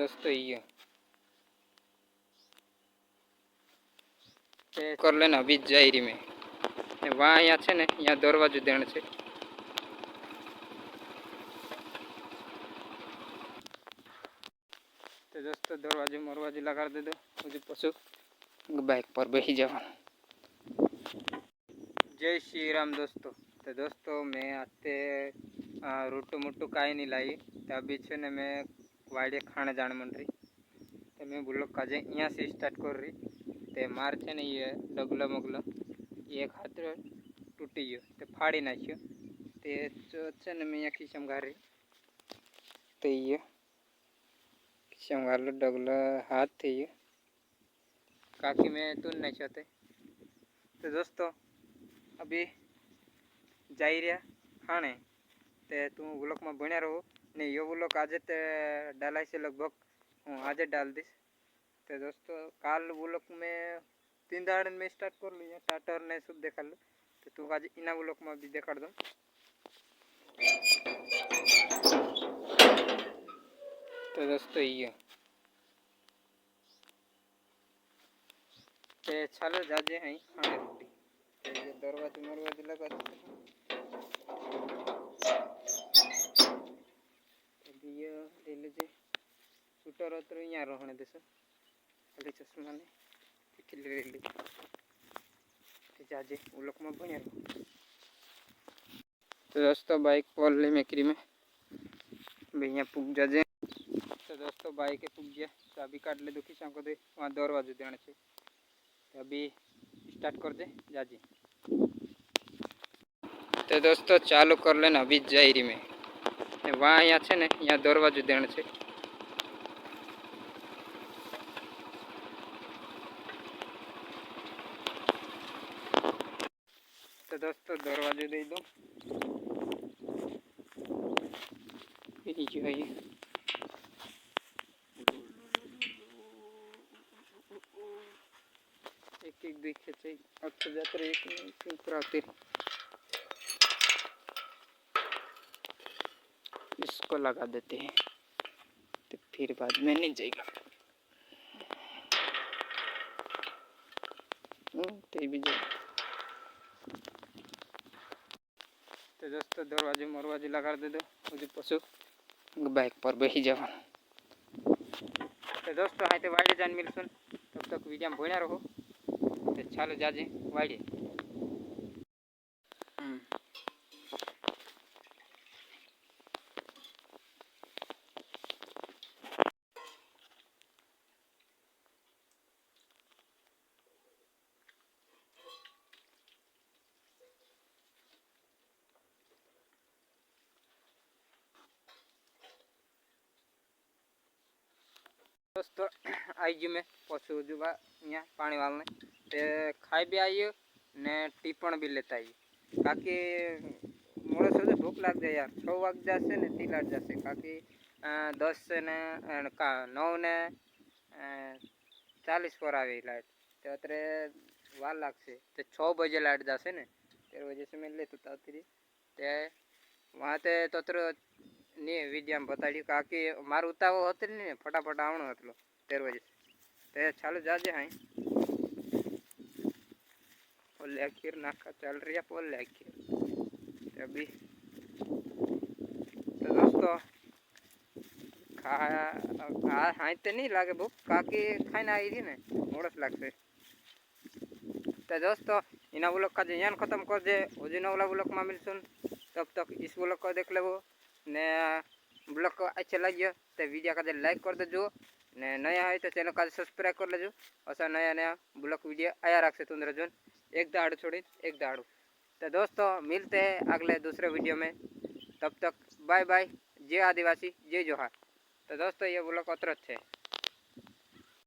दोस्तों ये कर लेना अभी जायरी में वहाँ अँ है ने यहाँ दरवाजो देण है। तो दोस्तों दरवाजे मरवाजे लगा दे दो मुझे पशु बाइक पर बैठी जावा। जय श्री राम दोस्तों। तो दोस्तों मैं आते रोटू मोटू काई नहीं लाई तो अभी छे ने मैं वाड़े खाने जाने मन रही तो मैं ब्लॉग काजे यहाँ से स्टार्ट कर रही। तो मार छे ने ये डगलो मगलो एक हाथ टूटी गयो तो फाड़ी नाख्यो तो छे ने मैं यहाँ खीसम गाड़ रही तो ये खीसम गाड़ लो डगलो हाथ थे ये काकी में तो नहीं चाहते। तो दोस्तों अभी जाई रहा खाने ते तू ब्लॉक में बन्या रहो ने यो ब्लॉक आज डाला से लगभग हूँ आज डाल दीश। तो दोस्तों काल ब्लॉक में 3 दाड़ में स्टार्ट कर लूँ टाटर ने सब देखा लूँ तो तू आज इना ब्लॉक में भी देखा दूँ। तो दोस्तों ये चलो जाजे हैं खाने रोटी तो दरवाजे मरवाजे लगा ये ले लीजिए शूटर उतर यहाँ रहने देश खाली चश्मा ने ले ली जाजे वो लोग में बनिया। तो दोस्तों बाइक पॉल मेकरी में भैया पुग जाजे। तो दोस्तों बाइक पुग गया चाबी काट ले दुखी सांको दे वहाँ दरवाजे देने से तो अभी स्टार्ट कर दे जाजे। तो दोस्तों चालू कर लेना अभी जायरी में वहाँ यहाँ है ने यहाँ दरवाजो देण है। तो दोस्तों दरवाजे दे दो एक एक देखे चाहिए अब तो जाते एक नहीं इसको लगा देते हैं तो फिर बाद में नहीं जाएगा। तो भी जाए। तो दोस्तों दरवाजे मरवाजे लगा दे दो मुझे पशु बाइक पर बैठी जावा। तो दोस्तों हाँ तो वाड़े जान मिल सुन तब तक वीडियो में बन्या रहो तो चलो जाजे वाड़े। दोस्तों आई गई मैं पशु जुबा यहाँ पानी वालने ते खाई भी आई ने टीपण भी लेता आई काकि मोड़े से भूख लग जाए यार 6 वाग जासे ने 3 लाट जासे काकि 10 से ने 9 ने 40 पर आई लाइट तो अतरे वार लागसे तो 6 बजे लाइट जासे ने तेर वजह से मैं लेतो ताती ते वहाँ ते तोतर नहीं विद्या में बताड़ी काकि मार उतावो होते नहीं फटाफट आवनो हतलो तेर वजह से चालू जाजे हाँ पोले आखिर नाका चल रही है पोले आखिर अभी। तो दोस्तों खा हाँ तो नहीं लागे भूख काकि खाने आई थी ने मोड़स लगसे। तो दोस्तों इना ब्लॉग का यहाँ खत्म कर दे हजू नवला ब्लॉग में मिल सुन तब तक इस ब्लॉग को देख लेवो ने ब्लॉग को अच्छा लगे तो वीडियो का लाइक कर दो ने नया है तो चैनल का सब्सक्राइब कर लेजो ऐसा नया नया ब्लॉग वीडियो आया रख से तुंदर जोन एक दाड़ छोड़ी एक दाड़ू। तो दोस्तों मिलते हैं अगले दूसरे वीडियो में तब तक बाय बाय जय आदिवासी जय जोहार। तो दोस्तों ये ब्लॉग अतरत है।